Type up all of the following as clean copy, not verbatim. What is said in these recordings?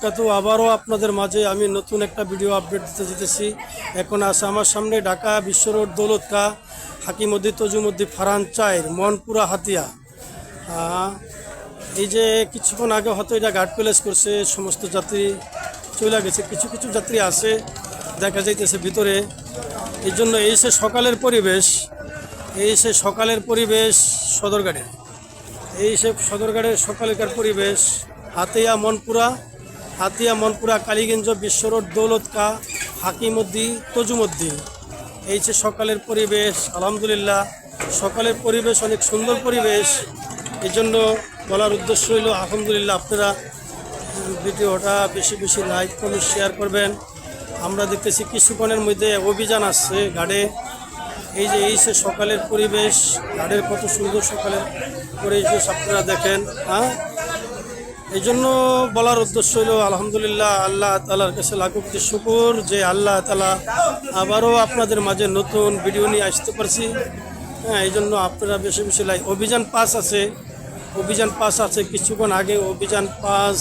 বারাকাতু। আবারও আপনাদের মাঝে আমি নতুন একটা ভিডিও আপডেট দিতে যেতেছি। এখন আছে আমার সামনে ঢাকা বিশ্ব রোড দৌলত খা হাকিমুদ্দি তজুমুদ্দি ফারহান চায়ের মনপুরা হাতিয়া। এই যে কিছুক্ষণ আগে হয়তো এটা গার্ড প্লেস করছে, সমস্ত যাত্রী চলে গেছে, কিছু কিছু যাত্রী আছে দেখা যাইতেছে ভিতরে। এই জন্য এই সে সকালের পরিবেশ, এই সে সকালের পরিবেশ সদরঘাটের, এই সে সদরঘাটের সকালকার পরিবেশ হাতিয়া মনপুরা কালীগঞ্জ বিশ্ব রোড দৌলত খা হাকিমুদ্দি তজুমুদ্দি। এই যে সকালের পরিবেশ, আলহামদুলিল্লাহ সকালের পরিবেশ অনেক সুন্দর পরিবেশ। এই জন্য বলার উদ্দেশ্য হইল আলহামদুলিল্লাহ আপনারা ভিডিওটা বেশি বেশি লাইক কমেন্ট শেয়ার করবেন। আমরা দেখতেছি কিছুক্ষণের মধ্যে অভিযান আসছে ঘাটে। এই যে এই সে সকালের পরিবেশ, ঘাটের কত সুন্দর সকালের পরিবেশ আপনারা দেখেন। এই জন্য বলার উদ্দেশ্য হলো আলহামদুলিল্লাহ আল্লাহ তাআলার কাছে লাখো কোটি শুকর যে আল্লাহ তাআলা আবারও আপনাদের মাঝে নতুন ভিডিও নিয়ে আসতে পারছি। এই জন্য আপনারা বেশি বেশি লাইক। অভিযান পাস আছে কিছুক্ষণ আগে অভিযান পাস।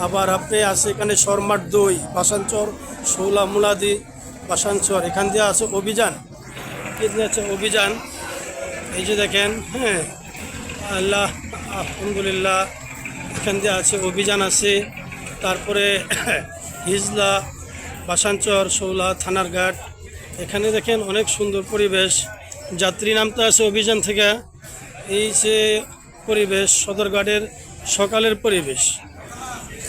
আবার আপনি আছে এখানে শর্মার দই বাসানচর শৌলা মুলাদি বাসানচর, এখান দিয়ে আছে অভিযান। অভিযান এই যে দেখেন, আল্লাহ আলহামদুলিল্লাহ এখান দিয়ে আছে অভিযান আছে। তারপরে হিজলা বাসানচর শৌলা থানার ঘাট, এখানে দেখেন অনেক সুন্দর পরিবেশ, যাত্রী নামতে আছে অভিযান থেকে। এই যে পরিবেশ সদরঘাটের সকালের পরিবেশ,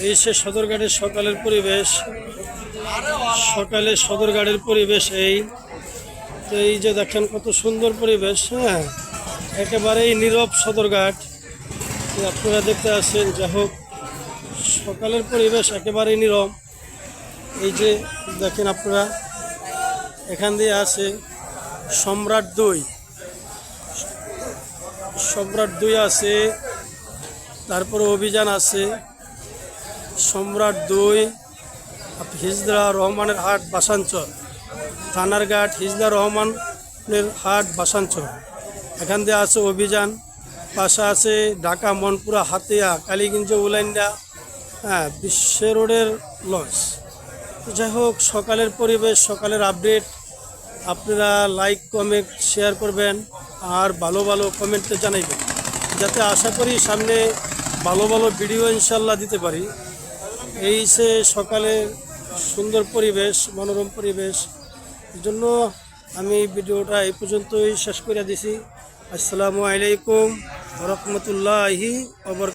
এই সে সদরঘাটের সকালের পরিবেশ, সকালে সদরঘাটের পরিবেশ। এই যে দেখেন কত সুন্দর পরিবেশ, একেবারেই নীরব সদরঘাট আপনারা দেখতে আসছেন। যাই হোক সকালের পরিবেশ একেবারেই নীরব। এই যে দেখেন আপনারা এখান দিয়ে আছে সম্রাট দই আছে, তারপরে অভিযান আছে সম্রাট দই, হিজলা রহমানের হাট বাসানচর থানার ঘাট, হিজলা রহমানের হাট বাসানচর, এখান দিয়ে আছে অভিযান। পাশে আছে ঢাকা মনপুরা হাতিয়া কালীগঞ্জ উলাইন্ডা বিশ্ব রোডের লঞ্চ। যাই হোক সকালের পরিবেশ, সকালের আপডেট আপনারা লাইক কমেন্ট শেয়ার করবেন আর ভালো ভালো কমেন্টে জানাইবেন, যাতে আশা করি সামনে ভালো ভালো ভিডিও ইনশাল্লাহ দিতে পারি। এই সে সকালের সুন্দর পরিবেশ, মনোরম পরিবেশ। এই জন্য আমি ভিডিওটা এই পর্যন্তই শেষ করে দিছি। আসসালামু আলাইকুম ওয়া রাহমাতুল্লাহি ওয়া বারাকাতুহু।